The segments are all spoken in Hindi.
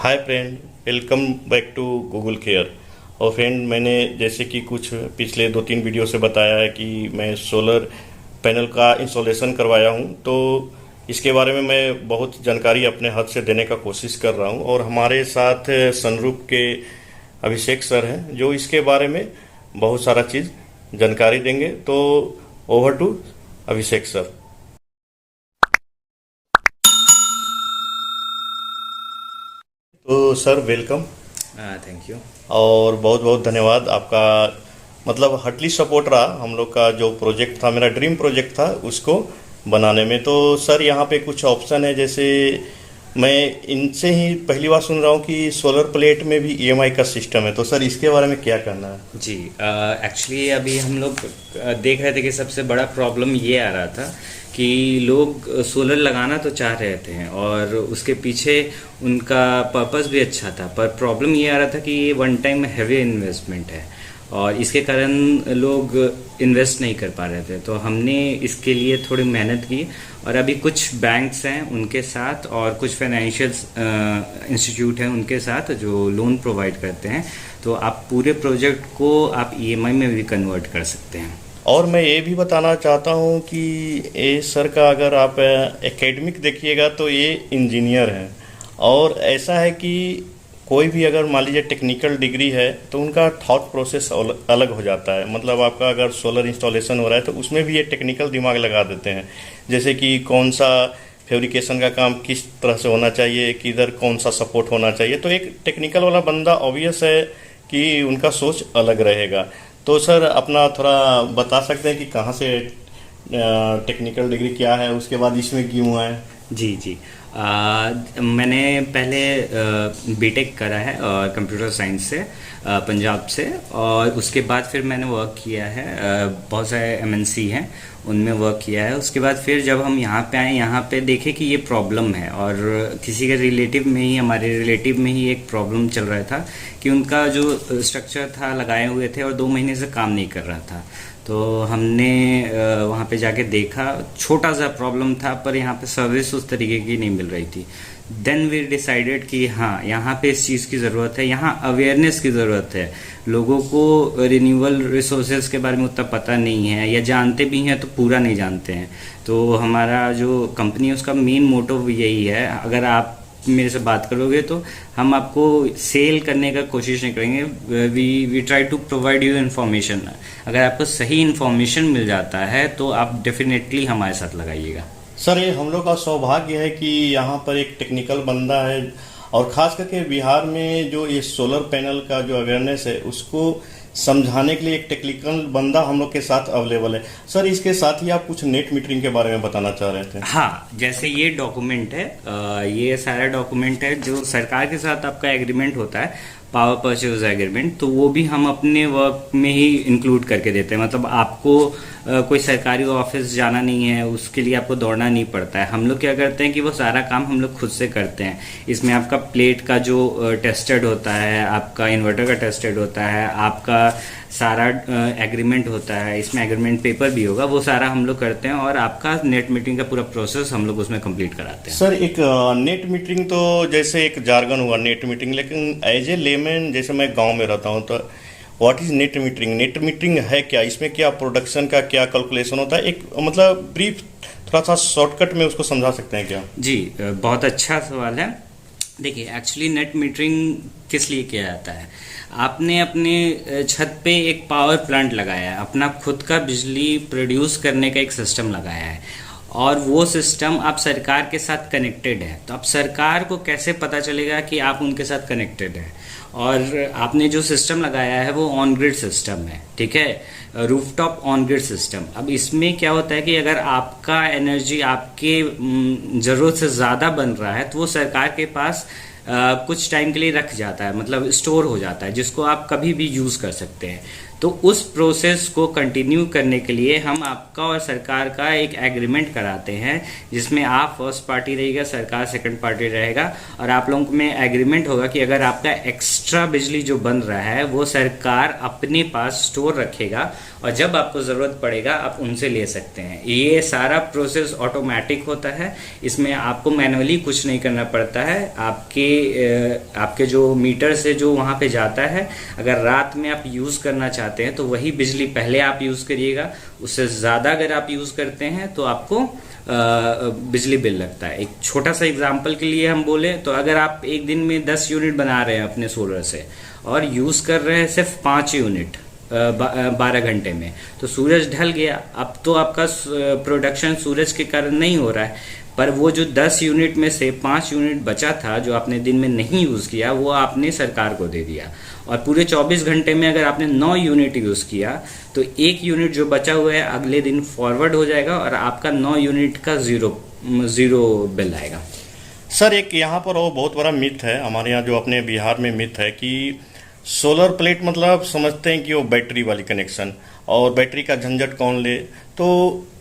Hi friend, welcome back to Google care. और फ्रेंड, मैंने जैसे कि कुछ पिछले 2-3 वीडियो से बताया है कि मैं सोलर पैनल का इंस्टॉलेशन करवाया हूं, तो इसके बारे में मैं बहुत जानकारी अपने हाथ से देने का कोशिश कर रहा हूं। और हमारे साथ सनरूफ के अभिषेक सर हैं जो इसके बारे में बहुत सारा चीज़ जानकारी देंगे। तो ओवर टू अभिषेक सर। तो सर, वेलकम। Thank you. और बहुत बहुत धन्यवाद आपका। मतलब हार्टली सपोर्ट रहा हम लोग का जो प्रोजेक्ट था, मेरा ड्रीम प्रोजेक्ट था, उसको बनाने में। तो सर, यहाँ पे कुछ ऑप्शन है, जैसे मैं इनसे ही पहली बार सुन रहा हूँ कि सोलर प्लेट में भी ईएमआई का सिस्टम है। तो सर, इसके बारे में क्या कहना है? जी, एक्चुअली अभी हम लोग देख रहे थे कि सबसे बड़ा प्रॉब्लम ये आ रहा था कि लोग सोलर लगाना तो चाह रहे थे और उसके पीछे उनका पर्पस भी अच्छा था, पर प्रॉब्लम ये आ रहा था कि ये वन टाइम हैवी इन्वेस्टमेंट है और इसके कारण लोग इन्वेस्ट नहीं कर पा रहे थे। तो हमने इसके लिए थोड़ी मेहनत की और अभी कुछ बैंक्स हैं उनके साथ और कुछ फाइनेंशियल इंस्टीट्यूट हैं उनके साथ जो लोन प्रोवाइड करते हैं। तो आप पूरे प्रोजेक्ट को आप ईएमआई में भी कन्वर्ट कर सकते हैं। और मैं ये भी बताना चाहता हूँ कि ये सर का अगर आप एकेडमिक देखिएगा तो ये इंजीनियर हैं। और ऐसा है कि कोई भी अगर मान लीजिए टेक्निकल डिग्री है तो उनका थॉट प्रोसेस अलग हो जाता है। मतलब आपका अगर सोलर इंस्टॉलेशन हो रहा है तो उसमें भी ये टेक्निकल दिमाग लगा देते हैं, जैसे कि कौन सा फैब्रिकेशन का काम किस तरह से होना चाहिए, किधर कौन सा सपोर्ट होना चाहिए। तो एक टेक्निकल वाला बंदा ऑब्वियस है कि उनका सोच अलग रहेगा। तो सर, अपना थोड़ा बता सकते हैं कि कहाँ से टेक्निकल डिग्री क्या है, उसके बाद इसमें क्यों है? जी जी, मैंने पहले बीटेक करा है और कंप्यूटर साइंस से पंजाब से, और उसके बाद फिर मैंने वर्क किया है बहुत सारे एमएनसी हैं उनमें वर्क किया है। उसके बाद फिर जब हम यहाँ पे आए, यहाँ पे देखे कि ये प्रॉब्लम है और किसी के रिलेटिव में ही, हमारे रिलेटिव में ही एक प्रॉब्लम चल रहा था कि उनका जो स्ट्रक्चर था लगाए हुए थे और 2 महीने से काम नहीं कर रहा था। तो हमने वहाँ पे जाके देखा, छोटा सा प्रॉब्लम था पर यहाँ पे सर्विस उस तरीके की नहीं मिल रही थी। देन वी डिसाइडेड कि हाँ, यहाँ पे इस चीज़ की ज़रूरत है, यहाँ अवेयरनेस की ज़रूरत है। लोगों को रिन्यूएबल रिसोर्सेज के बारे में उतना पता नहीं है, या जानते भी हैं तो पूरा नहीं जानते हैं। तो हमारा जो कंपनी है उसका मेन मोटो यही है। अगर आप मेरे से बात करोगे तो हम आपको सेल करने का कोशिश नहीं करेंगे। We try to provide you information. अगर आपको सही इन्फॉर्मेशन मिल जाता है तो आप डेफिनेटली हमारे साथ लगाइएगा। सर, ये हम लोग का सौभाग्य है कि यहाँ पर एक टेक्निकल बंदा है, और ख़ास करके बिहार में जो ये सोलर पैनल का जो अवेयरनेस है उसको समझाने के लिए एक टेक्निकल बंदा हम लोग के साथ अवेलेबल है। सर, इसके साथ ही आप कुछ नेट मीटरिंग के बारे में बताना चाह रहे थे? हाँ, जैसे ये डॉक्यूमेंट है, ये सारा डॉक्यूमेंट है जो सरकार के साथ आपका एग्रीमेंट होता है, पावर परचेज एग्रीमेंट, तो वो भी हम अपने वर्क में ही इंक्लूड करके देते हैं। मतलब आपको कोई सरकारी ऑफिस जाना नहीं है, उसके लिए आपको दौड़ना नहीं पड़ता है। हम लोग क्या करते हैं कि वो सारा काम हम लोग खुद से करते हैं। इसमें आपका प्लेट का जो टेस्टेड होता है, आपका इन्वर्टर का टेस्टेड होता है, आपका सारा एग्रीमेंट होता है, इसमें एग्रीमेंट पेपर भी होगा, वो सारा हम लोग करते हैं और आपका नेट मीटरिंग का पूरा प्रोसेस हम लोग उसमें कंप्लीट कराते हैं। सर, एक नेट मीटरिंग तो जैसे एक जार्गन हुआ नेट मीटरिंग, लेकिन एज ए लेमैन, जैसे मैं गांव में रहता हूं, तो what is net metering? Net metering है क्या? इसमें क्या प्रोडक्शन का क्या कैलकुलेशन होता है? एक मतलब ब्रीफ, थोड़ा सा शॉर्टकट में उसको समझा सकते हैं क्या? जी, बहुत अच्छा सवाल है। देखिए, एक्चुअली नेट मीटरिंग किस लिए किया जाता है? आपने अपने छत पे एक पावर प्लांट लगाया है, अपना खुद का बिजली प्रोड्यूस करने का एक सिस्टम लगाया है, और वो सिस्टम आप सरकार के साथ कनेक्टेड है। तो अब सरकार को कैसे पता चलेगा कि आप उनके साथ कनेक्टेड है? और आपने जो सिस्टम लगाया है वो ऑन ग्रिड सिस्टम है, ठीक है, रूफटॉप ऑन ग्रिड सिस्टम। अब इसमें क्या होता है कि अगर आपका एनर्जी आपके ज़रूरत से ज़्यादा बन रहा है तो वो सरकार के पास कुछ टाइम के लिए रख जाता है, मतलब स्टोर हो जाता है, जिसको आप कभी भी यूज़ कर सकते हैं। तो उस प्रोसेस को कंटिन्यू करने के लिए हम आपका और सरकार का एक एग्रीमेंट कराते हैं, जिसमें आप फर्स्ट पार्टी रहेगा, सरकार सेकंड पार्टी रहेगा, और आप लोगों में एग्रीमेंट होगा कि अगर आपका एक्स्ट्रा बिजली जो बन रहा है वो सरकार अपने पास स्टोर रखेगा और जब आपको ज़रूरत पड़ेगा आप उनसे ले सकते हैं। ये सारा प्रोसेस ऑटोमेटिक होता है, इसमें आपको मैनुअली कुछ नहीं करना पड़ता है। आपके आपके जो मीटर से जो वहाँ पे जाता है, अगर रात में आप यूज़ करना चाहते हैं तो वही बिजली पहले आप यूज़ करिएगा। उससे ज़्यादा अगर आप यूज़ करते हैं तो आपको बिजली बिल लगता है। एक छोटा सा एग्जांपल के लिए हम बोले तो अगर आप एक दिन में 10 यूनिट बना रहे हैं अपने सोलर से और यूज़ कर रहे हैं सिर्फ 5 यूनिट 12 घंटे में, तो सूरज ढल गया। अब तो आपका प्रोडक्शन सूरज के कारण नहीं हो रहा है, पर वो जो 10 यूनिट में से 5 यूनिट बचा था जो आपने दिन में नहीं यूज़ किया, वो आपने सरकार को दे दिया। और पूरे 24 घंटे में अगर आपने 9 यूनिट यूज़ किया तो 1 यूनिट जो बचा हुआ है अगले दिन फॉरवर्ड हो जाएगा और आपका 9 यूनिट का ज़ीरो बिल आएगा। सर एक यहाँ पर वो बहुत बड़ा मिथ है हमारे यहाँ, जो अपने बिहार में मिथ है कि सोलर प्लेट मतलब समझते हैं कि वो बैटरी वाली कनेक्शन, और बैटरी का झंझट कौन ले। तो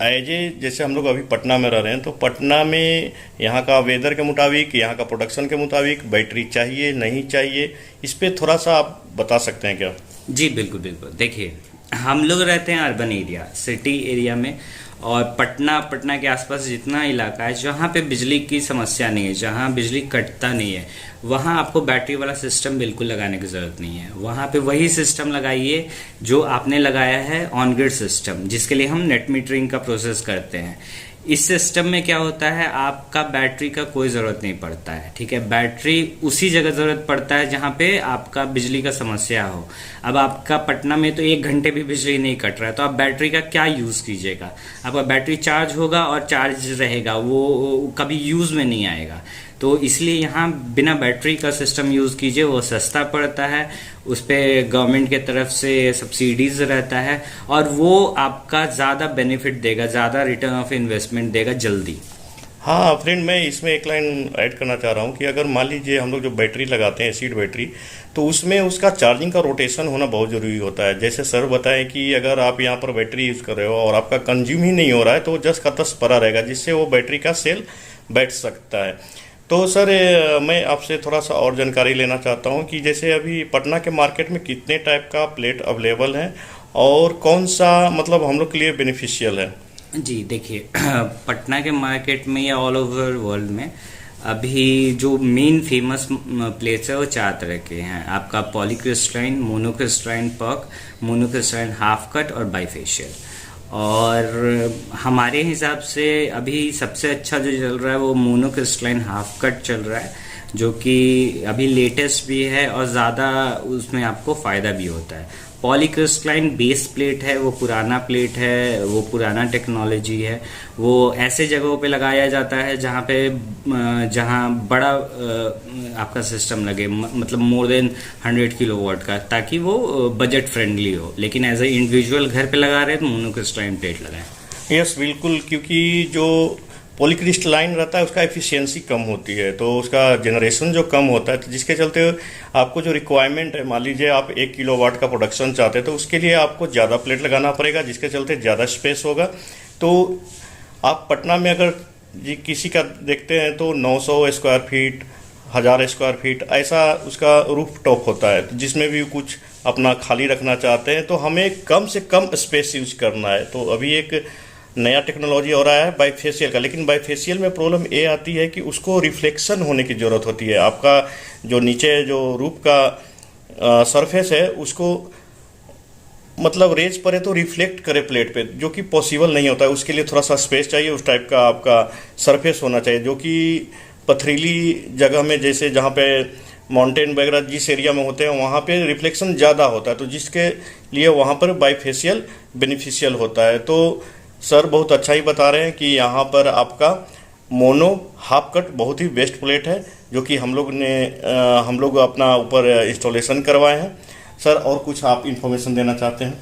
जैसे हम लोग अभी पटना में रह रहे हैं, तो पटना में यहाँ का वेदर के मुताबिक, यहाँ का प्रोडक्शन के मुताबिक बैटरी चाहिए नहीं चाहिए, इस पर थोड़ा सा आप बता सकते हैं क्या? जी बिल्कुल बिल्कुल। देखिए, हम लोग रहते हैं अर्बन एरिया, सिटी एरिया में, और पटना के आसपास जितना इलाका है जहाँ पे बिजली की समस्या नहीं है, जहाँ बिजली कटता नहीं है, वहाँ आपको बैटरी वाला सिस्टम बिल्कुल लगाने की ज़रूरत नहीं है। वहाँ पे वही सिस्टम लगाइए जो आपने लगाया है ऑन ग्रिड सिस्टम, जिसके लिए हम नेट मीटरिंग का प्रोसेस करते हैं। इस सिस्टम में क्या होता है, आपका बैटरी का कोई ज़रूरत नहीं पड़ता है, ठीक है। बैटरी उसी जगह ज़रूरत पड़ता है जहाँ पे आपका बिजली का समस्या हो। अब आपका पटना में तो 1 घंटे भी बिजली नहीं कट रहा है, तो आप बैटरी का क्या यूज़ कीजिएगा? आपका बैटरी चार्ज होगा और चार्ज रहेगा, वो कभी यूज़ में नहीं आएगा। तो इसलिए यहाँ बिना बैटरी का सिस्टम यूज़ कीजिए, वो सस्ता पड़ता है, उस पर गवर्नमेंट के तरफ से सब्सिडीज रहता है और वो आपका ज़्यादा बेनिफिट देगा, ज़्यादा रिटर्न ऑफ इन्वेस्टमेंट देगा जल्दी। हाँ फ्रेंड, मैं इसमें एक लाइन ऐड करना चाह रहा हूँ कि अगर मान लीजिए हम लोग जो बैटरी लगाते हैं एसिड बैटरी, तो उसमें उसका चार्जिंग का रोटेशन होना बहुत ज़रूरी होता है। जैसे सर बताएं कि अगर आप यहाँ पर बैटरी यूज़ कर रहे हो और आपका कंज्यूम ही नहीं हो रहा है, तो 10 का 10 पड़ा रहेगा, जिससे वो बैटरी का सेल बैठ सकता है। तो सर मैं आपसे थोड़ा सा और जानकारी लेना चाहता हूँ कि जैसे अभी पटना के मार्केट में कितने टाइप का प्लेट अवेलेबल है और कौन सा मतलब हम लोग के लिए बेनिफिशियल है? जी देखिए, पटना के मार्केट में या ऑल ओवर वर्ल्ड में अभी जो मेन फेमस प्लेट्स है वो 4 तरह के हैं। आपका polycrystalline, monocrystalline perc, monocrystalline half cut और बाइफेशियल। और हमारे हिसाब से अभी सबसे अच्छा जो चल रहा है वो मोनोक्रिस्टलाइन हाफ कट चल रहा है, जो कि अभी लेटेस्ट भी है और ज़्यादा उसमें आपको फ़ायदा भी होता है। पॉलीक्रिस्टलाइन बेस प्लेट है, वो पुराना प्लेट है, वो पुराना टेक्नोलॉजी है, वो ऐसे जगहों पे लगाया जाता है जहाँ बड़ा आपका सिस्टम लगे, मतलब मोर देन 100 किलोवाट का, ताकि वो बजट फ्रेंडली हो। लेकिन एज ए इंडिविजुअल घर पे लगा रहे हैं तो मोनोक्रिस्टलाइन प्लेट लगाएं। यस बिल्कुल, क्योंकि जो पॉलीक्रिस्टलाइन रहता है उसका एफिशिएंसी कम होती है, तो उसका जनरेशन जो कम होता है, तो जिसके चलते आपको जो रिक्वायरमेंट है, मान लीजिए आप 1 किलोवाट का प्रोडक्शन चाहते हैं तो उसके लिए आपको ज़्यादा प्लेट लगाना पड़ेगा, जिसके चलते ज़्यादा स्पेस होगा। तो आप पटना में अगर किसी का देखते हैं तो 900 स्क्वायर फीट, 1000 स्क्वायर फीट ऐसा उसका रूफ टॉप होता है, तो जिसमें भी कुछ अपना खाली रखना चाहते हैं तो हमें कम से कम स्पेस यूज करना है। तो अभी एक नया टेक्नोलॉजी हो रहा है बाइफेशियल का, लेकिन बाइफेशियल में प्रॉब्लम ये आती है कि उसको रिफ्लेक्शन होने की ज़रूरत होती है। आपका जो नीचे जो रूफ का सरफेस है उसको मतलब रेज पड़े तो रिफ्लेक्ट करे प्लेट पे, जो कि पॉसिबल नहीं होता है। उसके लिए थोड़ा सा स्पेस चाहिए, उस टाइप का आपका सरफेस होना चाहिए, जो कि पथरीली जगह में, जैसे जहाँ पे माउंटेन वगैरह जिस एरिया में होते हैं वहाँ पे रिफ्लेक्शन ज़्यादा होता है, तो जिसके लिए वहाँ पर बाइफेशियल बेनिफिशियल होता है। तो सर बहुत अच्छा ही बता रहे हैं कि यहाँ पर आपका मोनो हाफ कट बहुत ही बेस्ट प्लेट है, जो कि हम लोग अपना ऊपर इंस्टॉलेशन करवाए हैं। सर और कुछ आप इन्फॉर्मेशन देना चाहते हैं?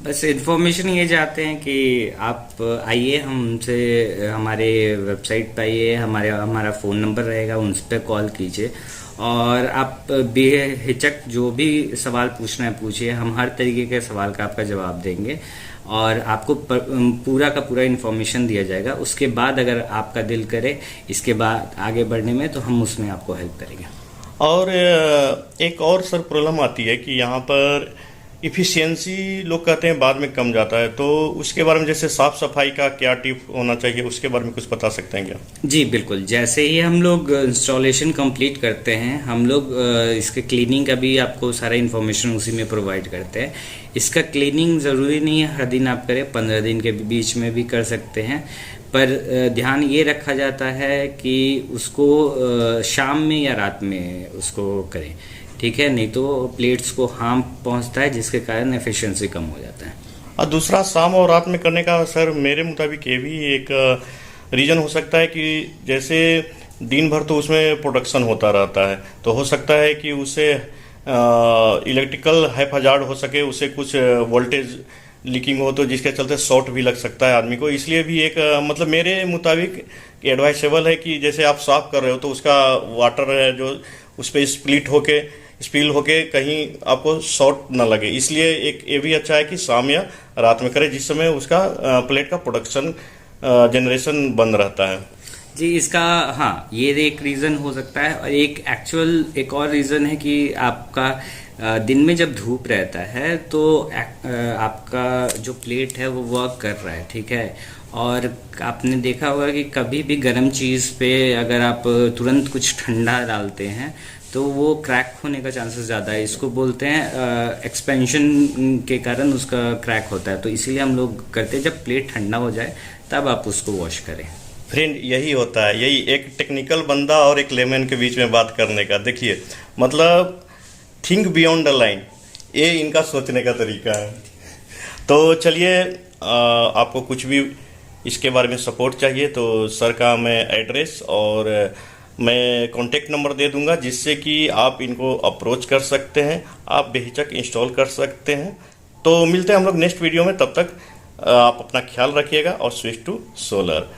बस इन्फॉर्मेशन ये चाहते हैं कि आप आइए हमसे, हमारे वेबसाइट पे आइए, हमारा फ़ोन नंबर रहेगा, उन पर कॉल कीजिए और आप बेहिचक जो भी सवाल पूछना है पूछिए। हम हर तरीके के सवाल का आपका जवाब देंगे और आपको पूरा का पूरा इन्फॉर्मेशन दिया जाएगा। उसके बाद अगर आपका दिल करे इसके बाद आगे बढ़ने में, तो हम उसमें आपको हेल्प करेंगे। और एक और सर प्रॉब्लम आती है कि यहाँ पर इफ़िशियंसी लोग कहते हैं बाद में कम जाता है, तो उसके बारे में जैसे साफ सफाई का क्या टिप होना चाहिए, उसके बारे में कुछ बता सकते हैं क्या? जी बिल्कुल, जैसे ही हम लोग इंस्टॉलेशन कंप्लीट करते हैं, हम लोग इसके क्लीनिंग का भी आपको सारा इन्फॉर्मेशन उसी में प्रोवाइड करते हैं। इसका क्लीनिंग ज़रूरी नहीं है हर दिन आप करें, 15 दिन के बीच में भी कर सकते हैं, पर ध्यान ये रखा जाता है कि उसको शाम में या रात में उसको करें, ठीक है, नहीं तो प्लेट्स को हार्म पहुंचता है जिसके कारण एफिशिएंसी कम हो जाता है। और दूसरा शाम और रात में करने का सर मेरे मुताबिक ये भी एक रीज़न हो सकता है कि जैसे दिन भर तो उसमें प्रोडक्शन होता रहता है, तो हो सकता है कि उससे इलेक्ट्रिकल हैफाजार्ड हो सके, उससे कुछ वोल्टेज लीकिंग हो तो जिसके चलते शॉर्ट भी लग सकता है आदमी को। इसलिए भी एक मतलब मेरे मुताबिक एडवाइसेबल है कि जैसे आप साफ कर रहे हो तो उसका वाटर है जो उस पर स्पिल होके कहीं आपको शॉर्ट ना लगे, इसलिए एक ये भी अच्छा है कि शाम या रात में करें जिस समय उसका प्लेट का प्रोडक्शन जनरेशन बंद रहता है। जी इसका हाँ, ये एक रीज़न हो सकता है, और एक और रीज़न है कि आपका दिन में जब धूप रहता है तो आपका जो प्लेट है वो वर्क कर रहा है, ठीक है, और आपने देखा होगा कि कभी भी गर्म चीज़ पे अगर आप तुरंत कुछ ठंडा डालते हैं तो वो क्रैक होने का चांसेस ज़्यादा है। इसको बोलते हैं एक्सपेंशन के कारण उसका क्रैक होता है, तो इसीलिए हम लोग करते हैं जब प्लेट ठंडा हो जाए तब आप उसको वॉश करें। फ्रेंड यही होता है, यही एक टेक्निकल बंदा और एक लेमन के बीच में बात करने का, देखिए मतलब थिंक बियॉन्ड द लाइन, ये इनका सोचने का तरीका है। तो चलिए आपको कुछ भी इसके बारे में सपोर्ट चाहिए तो सर का मैं एड्रेस और मैं कॉन्टेक्ट नंबर दे दूंगा जिससे कि आप इनको अप्रोच कर सकते हैं, आप बेहिचक इंस्टॉल कर सकते हैं। तो मिलते हैं हम लोग नेक्स्ट वीडियो में, तब तक आप अपना ख्याल रखिएगा और स्विच टू सोलर।